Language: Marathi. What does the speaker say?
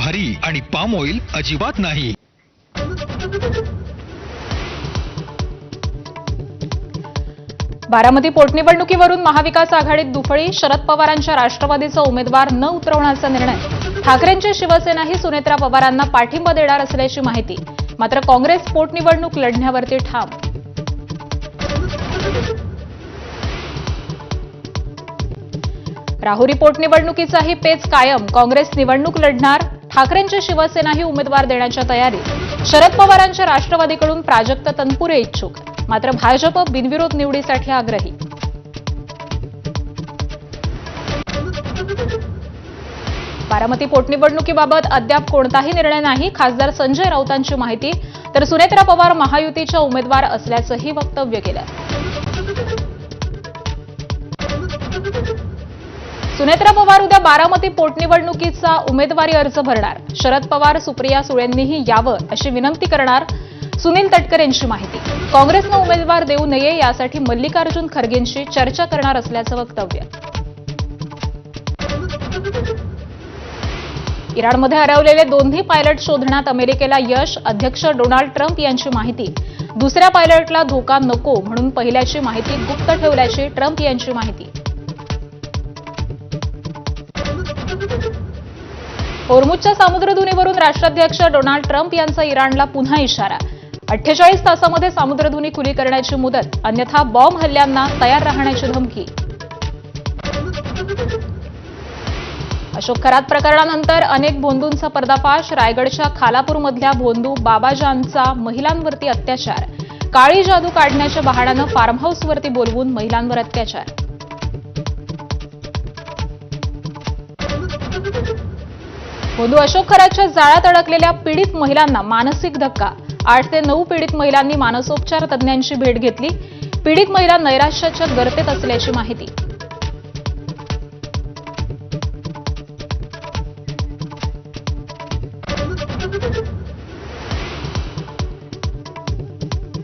भारी आणि पाम ऑइल अजिबात नाही। बारामती पोटनिवडणुकीवरून महाविकास आघाडीत दुफळी, शरद पवारांच्या राष्ट्रवादीचा उमेदवार न उतरवण्याचा निर्णय। ठाकरेंची शिवसेनाही सुनेत्रा पवारांना पाठिंबा देणार असल्याची माहिती। मात्र काँग्रेस पोटनिवडणूक लढण्यावरती ठाम। राहुरी पोटनिवडणुकीचाही पेच कायम, काँग्रेस निवडणूक लढणार। ठाकरेंची शिवसेनाही उमेदवार देण्याच्या तयारीत। शरद पवारांच्या राष्ट्रवादीकडून प्राजक्त तनपुरे इच्छुक, मात्र भाजप बिनविरोध निवडीसाठी आग्रही। बारामती पोटनिवडणुकीबाबत अद्याप कोणताही निर्णय नाही, खासदार संजय राऊतांची माहिती। तर सुनेत्रा पवार महायुतीच्या उमेदवार असल्याचंही वक्तव्य केलं। सुनेत्रा पवार उद्या बारामती पोटनिवडणुकीचा उमेदवारी अर्ज भरणार। शरद पवार सुप्रिया सुळेंनीही यावं अशी विनंती करणार। सुनील तटकरेंची माहिती। काँग्रेसनं उमेदवार देऊ नये यासाठी मल्लिकार्जुन खरगेंशी चर्चा करणार असल्याचं वक्तव्य। इराणमध्ये हरवलेले दोन्ही पायलट शोधण्यात अमेरिकेला यश। अध्यक्ष डोनाल्ड ट्रम्प यांची माहिती। दुसऱ्या पायलटला धोका नको म्हणून पहिल्याची माहिती गुप्त ठेवल्याची ट्रम्प यांची माहिती। होर्मुझच्या सामुद्रधुनीवरून राष्ट्राध्यक्ष डोनाल्ड ट्रम्प यांचा इराणला पुन्हा इशारा। 48 तासामध्ये सामुद्रधुनी खुली करण्याची मुदत, अन्यथा बॉम्ब हल्ल्यांना तयार राहण्याची धमकी। अशोक खरात प्रकरणानंतर अनेक भोंदूंचा पर्दाफाश। रायगडच्या खालापूरमधल्या भोंदू बाबाजानचा महिलांवरती अत्याचार। काळी जादू काढण्याच्या बहाण्यानं फार्म हाऊसवरती बोलवून महिलांवर अत्याचार। भोंदू अशोक खरातच्या जाळ्यात अडकलेल्या पीडित महिलांना मानसिक धक्का। 8 ते 9 पीडित महिलांनी मानसोपचार तज्ज्ञांची भेट घेतली। पीडित महिला नैराश्याच्या गर्तेत असल्याची माहिती।